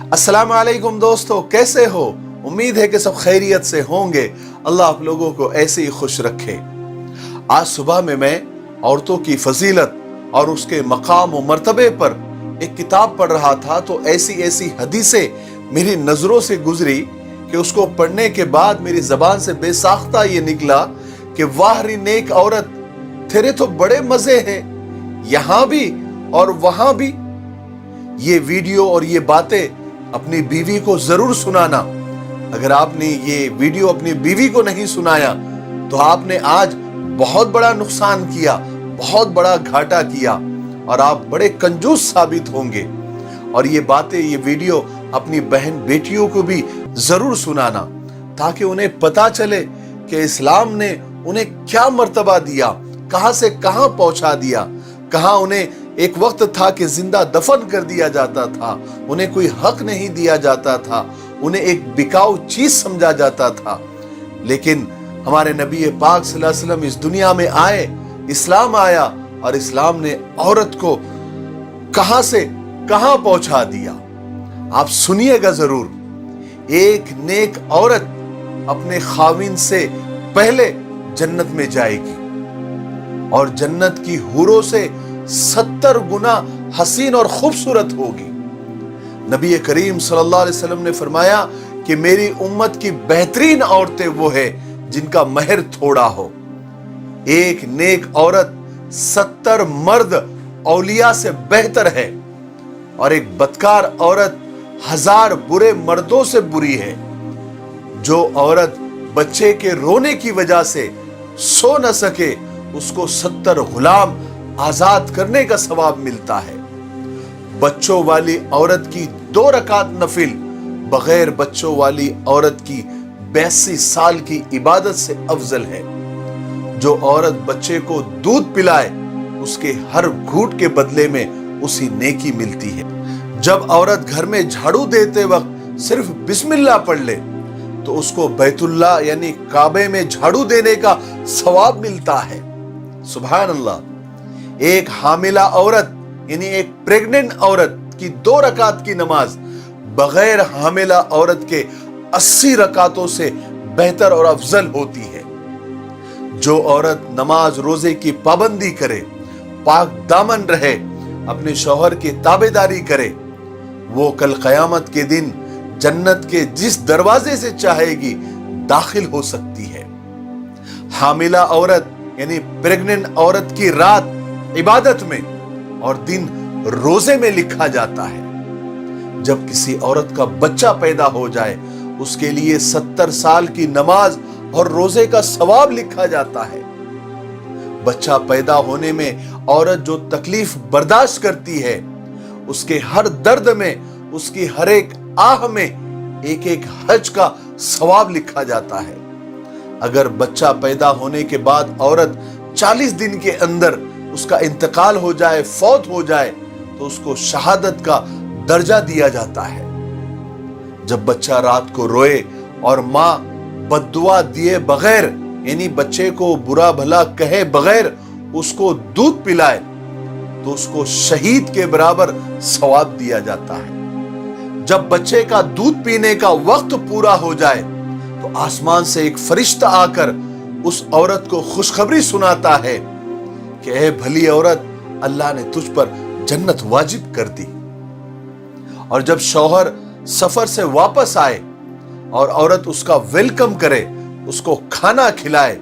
अस्सलाम वालेकुम दोस्तों, कैसे हो? उम्मीद है कि सब खैरियत से होंगे। अल्लाह आप लोगों को ऐसे ही खुश रखे। आज सुबह में मैं औरतों की फजीलत और उसके मकाम और मर्तबे पर एक किताब पढ़ रहा था, तो ऐसी ऐसी हदीसें मेरी नजरों से गुजरी कि उसको पढ़ने के बाद मेरी जबान से बेसाख्ता ये निकला कि वाह रे नेक औरत, तेरे तो बड़े मजे हैं, यहां भी और वहां भी। ये वीडियो और ये बातें अपनी बीवी को जरूर सुनाना। अगर आपने ये वीडियो अपनी बीवी को नहीं सुनाया तो आपने आज बहुत बड़ा नुकसान किया, बहुत बड़ा घाटा किया और आप बड़े कंजूस साबित होंगे। और ये बातें, ये वीडियो अपनी बहन बेटियों को भी जरूर सुनाना, ताकि उन्हें पता चले कि इस्लाम ने उन्हें क्या मर्तबा दिया, कहां से कहां पहुंचा दिया, कहां उन्हें एक वक्त था कि जिंदा दफन कर दिया जाता था, उन्हें कोई हक नहीं दिया जाता था, उन्हें एक बिकाऊ चीज समझा जाता था। लेकिन हमारे नबी पाक सल्लल्लाहु अलैहि वसल्लम इस दुनिया में आए, इस्लाम आया और इस्लाम ने औरत को कहां से कहां पहुंचा दिया। आप सुनिएगा जरूर। एक नेक औरत अपने खाविन से पहले जन्नत में जाएगी और जन्नत की हूरों से 70 गुना हसीन और खूबसूरत होगी। नबी करीम सल्लल्लाहु अलैहि वसल्लम ने फरमाया कि मेरी उम्मत की बेहतरीन औरतें वो है जिनका महर थोड़ा हो। एक नेक औरत 70 मर्द औलिया से बेहतर है और एक बदकार औरत 1000 बुरे मर्दों से बुरी है। जो औरत बच्चे के रोने की वजह से सो न सके, उसको 70 गुलाम आजाद करने का सवाब मिलता है। बच्चों वाली औरत की 2 रकात नफिल बगैर बच्चों वाली औरत की 82 साल की इबादत से अफजल है। जो औरत बच्चे को दूध पिलाए, उसके हर घूंट के बदले में उसी नेकी मिलती है। जब औरत घर में झाड़ू देते वक्त सिर्फ बिस्मिल्लाह पढ़ ले तो उसको बैतुल्लाह यानी काबे में झाड़ू देने का सवाब मिलता है। सुभान अल्लाह। एक हामिला औरत यानी एक प्रेग्नेंट औरत की 2 रकात की नमाज बगैर हामिला औरत के 80 रकातों से बेहतर और अफजल होती है। जो औरत नमाज रोजे की पाबंदी करे, पाक दामन रहे, अपने शौहर की ताबेदारी करे, वो कल कयामत के दिन जन्नत के जिस दरवाजे से चाहेगी दाखिल हो सकती है। हामिला औरत यानी प्रेग्नेंट औरत की रात इबादत में और दिन रोजे में लिखा जाता है। जब किसी औरत का बच्चा पैदा हो जाए, उसके लिए 70 साल की नमाज और रोजे का सवाब लिखा जाता है। बच्चा पैदा होने में औरत जो तकलीफ बर्दाश्त करती है, उसके हर दर्द में, उसकी हर एक आह में एक एक हज का सवाब लिखा जाता है। अगर बच्चा पैदा होने के बाद औरत 40 दिन के अंदर उसका इंतकाल हो जाए, फौत हो जाए, तो उसको शहादत का दर्जा दिया जाता है। जब बच्चा रात को रोए और मां बद्दुआ दिए बगैर यानी बच्चे को बुरा भला कहे बगैर उसको दूध पिलाए, तो उसको शहीद के बराबर सवाब दिया जाता है। जब बच्चे का दूध पीने का वक्त पूरा हो जाए तो आसमान से एक फरिश्ता आकर उस औरत को खुशखबरी सुनाता है कि ऐ भली औरत, अल्लाह ने तुझ पर जन्नत वाजिब कर दी। और जब शौहर सफर से वापस आए और औरत उसका वेलकम करे, उसको खाना खिलाए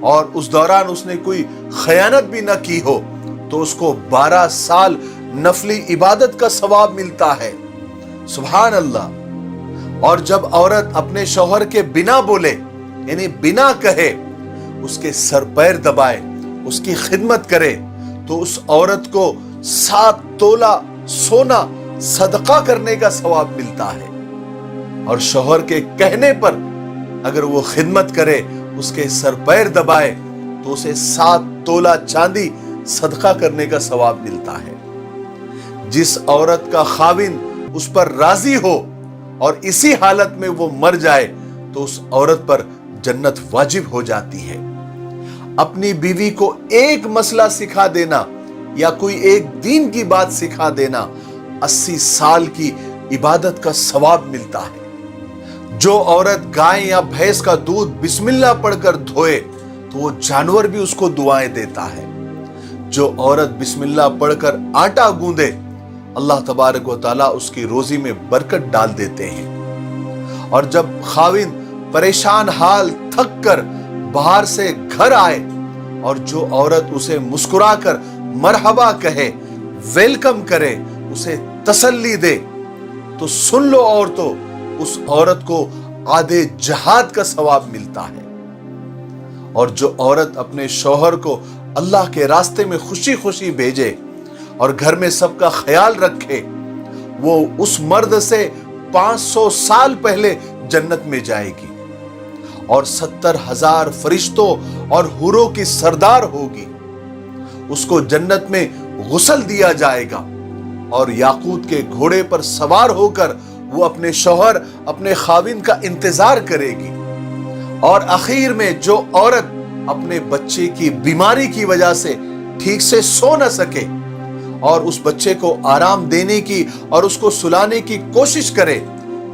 और उस दौरान उसने कोई खयानत भी न की हो, तो उसको 12 साल नफली इबादत का सवाब मिलता है। सुभान अल्लाह। और जब औरत अपने शौहर के बिना बोले यानी बिना कहे उसके सर पैर दबाए, उसकी खिदमत करे, तो उस औरत को 7 तोला सोना सदका करने का सवाब मिलता है। और शौहर के कहने पर अगर वो खिदमत करे, उसके सर पैर दबाए, तो उसे 7 तोला चांदी सदका करने का सवाब मिलता है। जिस औरत का खाविन उस पर राजी हो और इसी हालत में वो मर जाए, तो उस औरत पर जन्नत वाजिब हो जाती है। अपनी बीवी को एक मसला सिखा देना या कोई एक दीन की बात सिखा देना 80 साल की इबादत का सवाब मिलता है। जो औरत गाय या भैंस का दूध बिस्मिल्लाह पढ़कर धोए तो वो जानवर भी उसको दुआएं देता है। जो औरत बिस्मिल्लाह पढ़कर आटा गूंदे अल्लाह तबारक व तआला उसकी रोजी में बरकत डाल देते हैं। और जब खाविंद परेशान हाल थक कर बाहर से घर आए और जो औरत उसे मुस्कुराकर मरहबा कहे, वेलकम करे, उसे तसल्ली दे, तो सुन लो औरतों, उस औरत को आधे जहाद का सवाब मिलता है। और जो औरत अपने शौहर को अल्लाह के रास्ते में खुशी खुशी भेजे और घर में सबका ख्याल रखे, वो उस मर्द से 500 साल पहले जन्नत में जाएगी और 70,000 फरिश्तों और हुरों की सरदार होगी। उसको जन्नत में गुस्ल दिया जाएगा और याकूत के घोड़े पर सवार होकर वो अपने शौहर, अपने खाविंद का इंतजार करेगी। और आखिर में जो औरत अपने बच्चे की बीमारी की वजह से ठीक से सो न सके और उस बच्चे को आराम देने की और उसको सुलाने की कोशिश करे,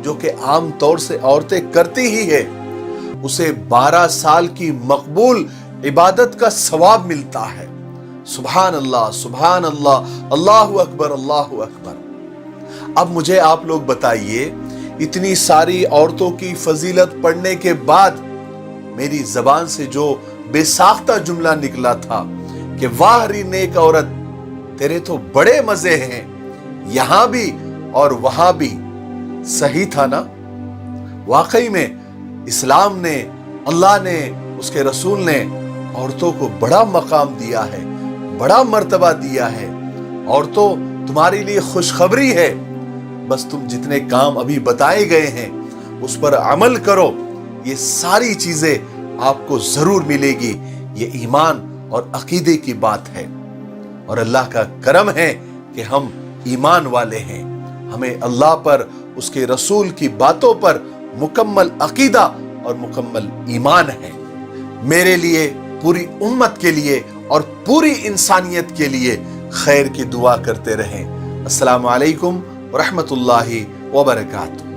जो कि आम तौर से औरतें करती ही है, उसे 12 साल की मकबूल इबादत का सवाब मिलता है। सुभान अल्लाह, सुभान अल्लाह, अल्लाहु अकबर, अल्लाहु अकबर। अब मुझे आप लोग बताइए, इतनी सारी औरतों की फजीलत पढ़ने के बाद मेरी जबान से जो बेसाख्ता जुमला निकला था कि वाह री नेक औरत, तेरे तो बड़े मजे हैं, यहां भी और वहां भी, सही था ना? वाकई में इस्लाम ने, अल्लाह ने, उसके रसूल ने औरतों को बड़ा मकाम दिया है, बड़ा मर्तबा दिया है। औरतों, तुम्हारे लिए खुशखबरी है, बस तुम जितने काम अभी बताए गए हैं उस पर अमल करो, ये सारी चीजें आपको जरूर मिलेगी। ये ईमान और अकीदे की बात है और अल्लाह का करम है कि हम ईमान वाले हैं। हमें अल्लाह पर, उसके रसूल की बातों पर मुकम्मल अकीदा और मुकम्मल ईमान है। मेरे लिए, पूरी उम्मत के लिए और पूरी इंसानियत के लिए खैर की दुआ करते रहें। अस्सलामु अलैकुम व रहमतुल्लाहि व बरकातुहू।